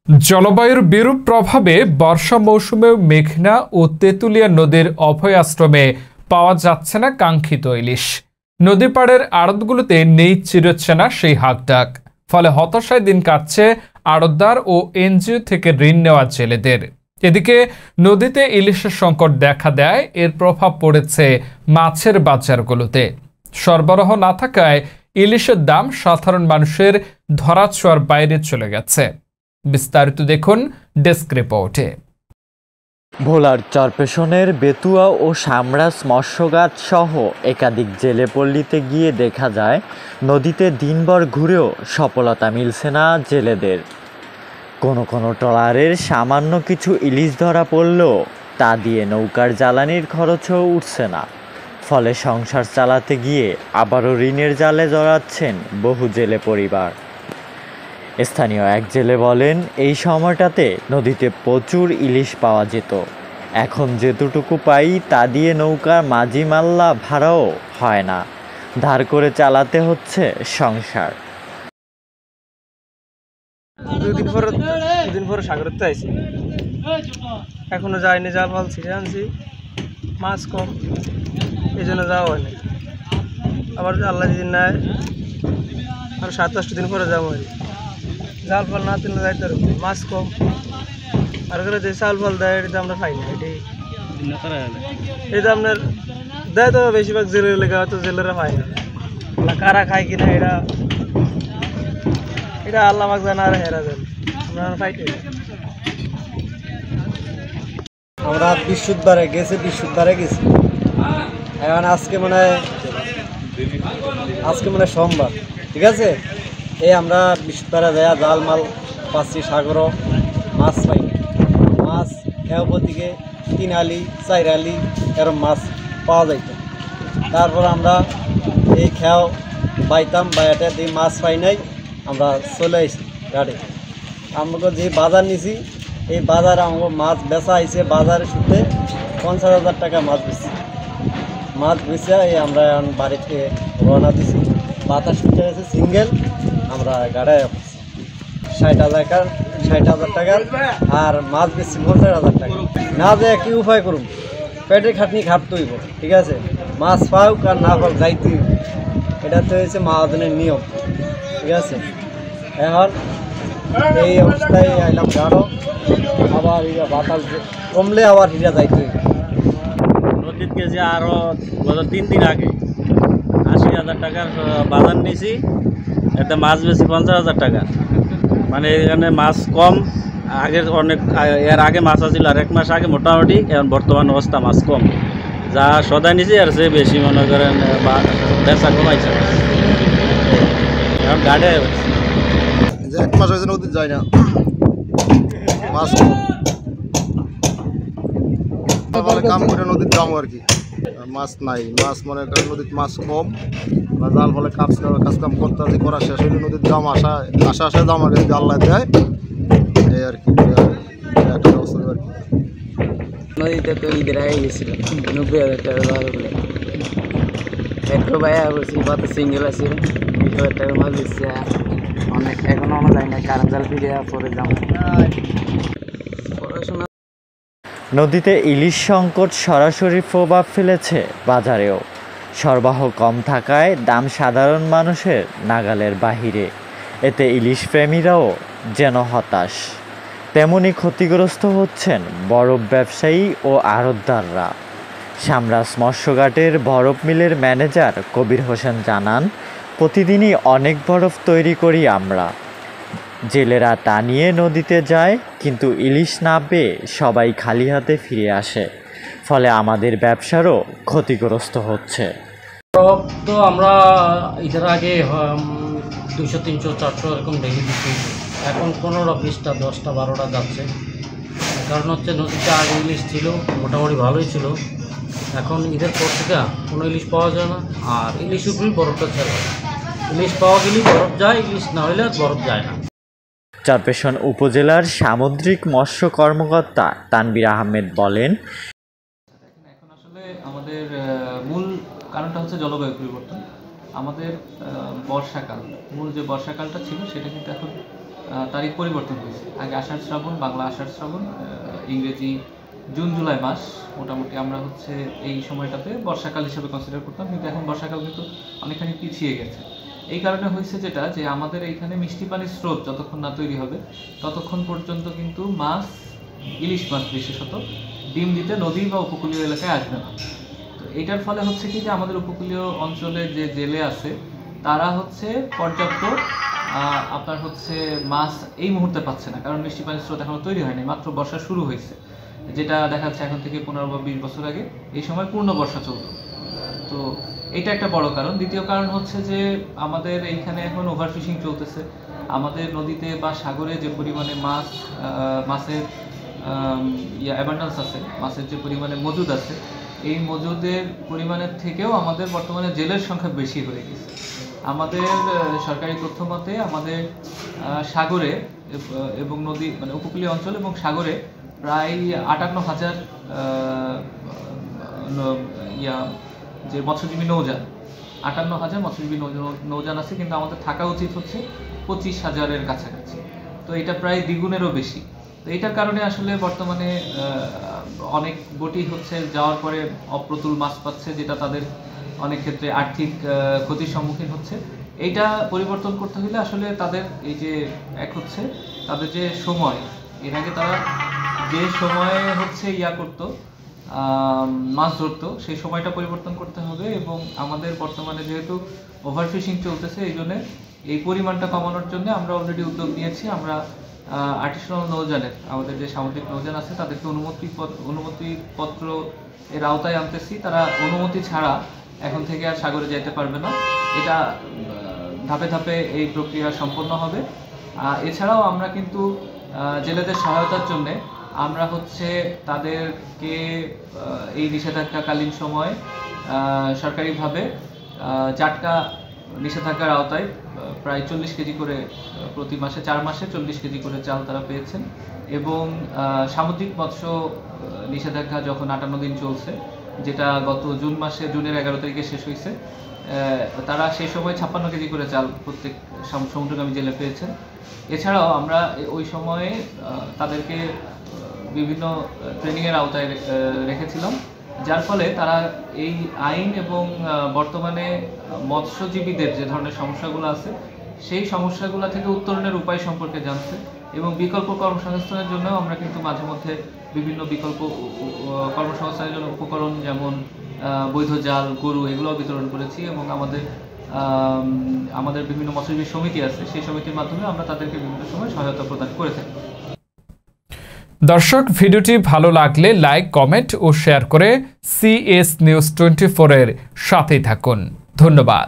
জলবায়ুর বিরূপ প্রভাবে বর্ষা মৌসুমে মেঘনা ও তেঁতুলিয়া নদীর অভয় আশ্রমে পাওয়া যাচ্ছে না কাঙ্ক্ষিত ইলিশ। নদী পাড়ের আড়তগুলোতে নেই চিরচেনা সেই হাঁকডাক। ফলে হতাশায় দিন কাটছে আড়তদার ও এনজিও থেকে ঋণ নেওয়া জেলেদের। এদিকে নদীতে ইলিশের সংকট দেখা দেয়, এর প্রভাব পড়েছে মাছের বাজারগুলোতে। সরবরাহ না থাকায় ইলিশের দাম সাধারণ মানুষের ধরাছোঁয়ার বাইরে চলে গেছে। বিস্তারিত দেখুন ডেস্ক রিপোর্টে। ভোলার চরপেশনের বেতুয়া ও সামরাজ মৎস্যঘাট সহ একাধিক জেলেপল্লীতে গিয়ে দেখা যায় নদীতে দিনভর ঘুরেও সফলতা মিলছে না জেলেদের। কোনো কোনো ট্রলারের সামান্য কিছু ইলিশ ধরা পড়লেও তা দিয়ে নৌকার জ্বালানির খরচও উঠছে না। ফলে সংসার চালাতে গিয়ে আবারও ঋণের জালে জড়াচ্ছেন বহু জেলে পরিবার। স্থানীয় এক জেলে বলেন, এই সময়টাতে নদীতে প্রচুর ইলিশ পাওয়া যেত। এখন যেটুকু পাই তা দিয়ে নৌকার মাঝি মাল্লা ভাড়াও হয় না, ধার করে চালাতে হচ্ছে সংসার। দুদিন পরে সাগরতে আইছি, এখনো যাইনি, জাল ফাল ছিঁড়ে আনছি, মাছ কম, এই জন্য যাওয়া হয়নি। আবার আল্লাহ যদি নেয় আর 7-8 দিন পরে যাবো। জাল ফল না তুলে যাইতে পারবো, মাছ কম, আর যে চাল ফল দেয় এটা আমরা খাই না। এটা আপনার দেয় তো বেশিরভাগ জেলের লেগে, হয়তো জেলেরা পাই না, কারা খায় কিনা এটা আল্লাহ পাক জানে আর হেরা জানে, আমরা পাইতে। আমরা বৃহস্পতিবারে গেছি, এখন আজকে মনে হয় সোমবার, ঠিক আছে। এই আমরা বৃহস্পতিবারে দেয়া জাল মাল পাচ্ছি, সাগরও মাছ পাই। মাছ খেয়াও প্রতিকে 3 আলি 4 আলি এরম মাছ পাওয়া যাইত। তারপর আমরা এই খেয়াও বাইতাম, বাইটা দিয়ে মাছ পাই নাই, আমরা চলে আসি গাড়ি। আমাকে যে বাজার নিছি, এই বাজারে আমাকে মাছ বেচা আইছে, বাজারে শুতে 50,000 টাকা মাছ বেচা এই আমরা এখন বাড়িতে রওনা দিছি। বাতাস শুতে গেছে সিঙ্গেল, আমরা গাড়ায় 60,000 টাকা আর মাছ বেশি 50,000 টাকা। না যে কি উপায় করুন, পেটের খাটনি খাটতে হইব, ঠিক আছে। মাছ পাওক আর না পাওক যাইতে হইব, এটা তো হয়েছে মহাজনের নিয়ম, ঠিক আছে। এখন এই অবস্থায় আইলাম গাড়ো, আবার বাতাস কমলে আবার হিরা যাইতে হইব। নদীর কেজি আরও 3 দিন আগে 80,000 টাকার বাজার নিয়েছি, এতে মাছ বেশি 50,000 টাকা। মানে এখানে মাছ কম, আগের অনেক এর আগে মাছ আছিল আর 1 মাস আগে মোটামুটি, এখন বর্তমান অবস্থা মাছ কম, যা সদাই নিয়েছি আর সে বেশি মনে করেন বেচা কমাইছে। এখন গাড়ি 1 মাস হয়েছে নদী যায় না, মাছ কাম করে নদীর দাম আর কি, মাছ নাই, মাছ মনে করেন নদীর মাছ কম, জাল ফলে কাজ কাম করতে আছে, করা শেষ হলে নদীর দাম আসা দাম আর কি আল্লাহ দেয়, এই আর কি একটা অবস্থা আর কি। নদীতে তো ঈদের আগে গেছিল 90,000 টাকা ভাড়া করে, একটু ভাইয়া বলছি কত সিঙ্গেল আছে 20,000 টাকা মাছ দিচ্ছে। অনেক এখনো আমার যায় না, কারণ জাল ফিরে পরে যাও পড়াশোনা। নদীতে ইলিশ সংকট সরাসরি প্রভাব ফেলেছে বাজারেও। সরবরাহ কম থাকায় দাম সাধারণ মানুষের নাগালের বাহিরে। এতে ইলিশ প্রেমীরাও যেন হতাশ। তেমনি ক্ষতিগ্রস্ত হচ্ছেন বরফ ব্যবসায়ী ও আড়তদাররা। সামরাজ মৎস্যঘাটের বরফ মিলের ম্যানেজার কবির হোসেন জানান, প্রতিদিনই অনেক বরফ তৈরি করি আমরা। জেলেরা তা নিয়ে নদীতে যায়, কিন্তু ইলিশ না পেয়ে সবাই খালি হাতে ফিরে আসে। ফলে আমাদের ব্যবসারও ক্ষতিগ্রস্ত হচ্ছে। বরফ তো আমরা ঈদের আগে 200, 300, 400 এরকম ডেকে দিচ্ছি, এখন 15, 20টা, 10টা, 12টা যাচ্ছে। কারণ হচ্ছে নদীতে আগে ইলিশ ছিল, মোটামুটি ভালোই ছিল। এখন ঈদের পর থেকে কোনো ইলিশ পাওয়া যায় না, আর ইলিশ উপরেই বরফটা ছেড়ে। ইলিশ পাওয়া গেলেই বরফ যায়, ইলিশ না হলে আর বরফ যায় না। চরপেশন উপজেলার সামুদ্রিক মৎস্য কর্মকর্তা তানবীর আহমেদ বলেন, এখন আসলে আমাদের মূল কারণটা হচ্ছে জলবায়ু পরিবর্তন। আমাদের বর্ষাকাল, মূল যে বর্ষাকালটা ছিল সেটা কিন্তু এখন তারিখ পরিবর্তন হয়েছে। আগে আষাঢ় শ্রাবণ, বাংলা আষাঢ় শ্রাবণ, ইংরেজি জুন জুলাই মাস, মোটামুটি আমরা হচ্ছে এই সময়টাতে বর্ষাকাল হিসেবে কনসিডার করতাম, কিন্তু এখন বর্ষাকাল কিন্তু অনেকখানি পিছিয়ে গেছে। এই কারণে হয়েছে যেটা, যে আমাদের এইখানে মিষ্টি পানির স্রোত যতক্ষণ না তৈরি হবে ততক্ষণ পর্যন্ত কিন্তু মাছ, ইলিশ মাছ বিশেষত ডিম দিতে নদী বা উপকূলীয় এলাকায় আসবে না। তো এটার ফলে হচ্ছে কি, যে আমাদের উপকূলীয় অঞ্চলে যে জেলে আছে তারা হচ্ছে পর্যাপ্ত আপনার হচ্ছে মাছ এই মুহূর্তে পাচ্ছে না, কারণ মিষ্টি পানির স্রোত এখনো তৈরি হয়নি, মাত্র বর্ষা শুরু হয়েছে, যেটা দেখা যাচ্ছে এখন থেকে 15 বা 20 বছর আগে এই সময় পূর্ণ বর্ষা চলত। তো এটা একটা বড় কারণ। দ্বিতীয় কারণ হচ্ছে যে আমাদের এইখানে এখন ওভারফিশিং চলতেছে। আমাদের নদীতে বা সাগরে যে পরিমাণে মাছের অ্যাবান্ডেন্স আছে, মাছের যে পরিমাণে মজুদ আছে, এই মজুদের পরিমাণের থেকেও আমাদের বর্তমানে জেলের সংখ্যা বেশি হয়ে গেছে। আমাদের সরকারি তথ্য মতে আমাদের সাগরে এবং নদী মানে উপকূলীয় অঞ্চল এবং সাগরে প্রায় 58,000 যে মৎস্যজীবী নৌযান, 58,000 মৎস্যজীবী নৌযান আছে, কিন্তু আমাদের থাকা উচিত হচ্ছে 25,000-এর কাছাকাছি। তো এটা প্রায় দ্বিগুণেরও বেশি। তো এটার কারণে আসলে বর্তমানে অনেক বোটই হচ্ছে যাওয়ার পরে অপ্রতুল মাছ পাচ্ছে, যেটা তাদের অনেক ক্ষেত্রে আর্থিক ক্ষতির সম্মুখীন হচ্ছে। এইটা পরিবর্তন করতে হলে আসলে তাদের এই যে এক হচ্ছে তাদের যে সময়, এর আগে তারা যে সময়ে হচ্ছে করতো মাছ ধরতো, সেই সময়টা পরিবর্তন করতে হবে। এবং আমাদের বর্তমানে যেহেতু ওভারফিশিং চলতেছে, এই জন্য এই পরিমাণটা কমানোর জন্য আমরা অলরেডি উদ্যোগ নিয়েছি। আমরা আর্টিসানাল নৌযানের, আমাদের যে সামুদ্রিক নৌযান আছে তাদেরকে অনুমতিপত্র এর আওতায় আনতেছি। তারা অনুমতি ছাড়া এখন থেকে আর সাগরে যেতে পারবে না। এটা ধাপে ধাপে এই প্রক্রিয়া সম্পন্ন হবে। এছাড়াও আমরা কিন্তু জেলেদের সহায়তার জন্য আমরা হচ্ছে তাদেরকে এই নিষেধাজ্ঞাকালীন সময় সরকারিভাবে জাটকা নিষেধাজ্ঞার আওতায় প্রায় 40 কেজি করে প্রতি মাসে 4 মাসে 40 কেজি করে চাল তারা পেয়েছেন। এবং সামুদ্রিক মৎস্য নিষেধাজ্ঞা যখন 58 দিন চলছে, যেটা গত জুনের 11 তারিখে শেষ হয়েছে, তারা সেই সময় 56 কেজি করে চাল প্রত্যেক সমুদ্রগামী জেলে পেয়েছেন। এছাড়াও আমরা ওই সময়ে তাদেরকে বিভিন্ন ট্রেনিংয়ের আওতায় রেখেছিলাম, যার ফলে তারা এই আইন এবং বর্তমানে মৎস্যজীবীদের যে ধরনের সমস্যাগুলো আছে সেই সমস্যাগুলো থেকে উত্তরণের উপায় সম্পর্কে জানছে। এবং বিকল্প কর্মসংস্থানের জন্য আমরা কিন্তু মাঝে মধ্যে বিভিন্ন বিকল্প কর্মসংস্থানের জন্য উপকরণ, যেমন বৈধ জাল, গরু, এগুলো বিতরণ করেছি। এবং আমাদের বিভিন্ন মৎস্যজীবী সমিতি আছে, সেই সমিতির মাধ্যমে আমরা তাদেরকে বিভিন্ন সময় সহায়তা প্রদান করে থাকি। দর্শক, ভিডিওটি ভালো লাগলে লাইক, কমেন্ট ও শেয়ার করে CS News 24 এর সাথেই থাকুন। ধন্যবাদ।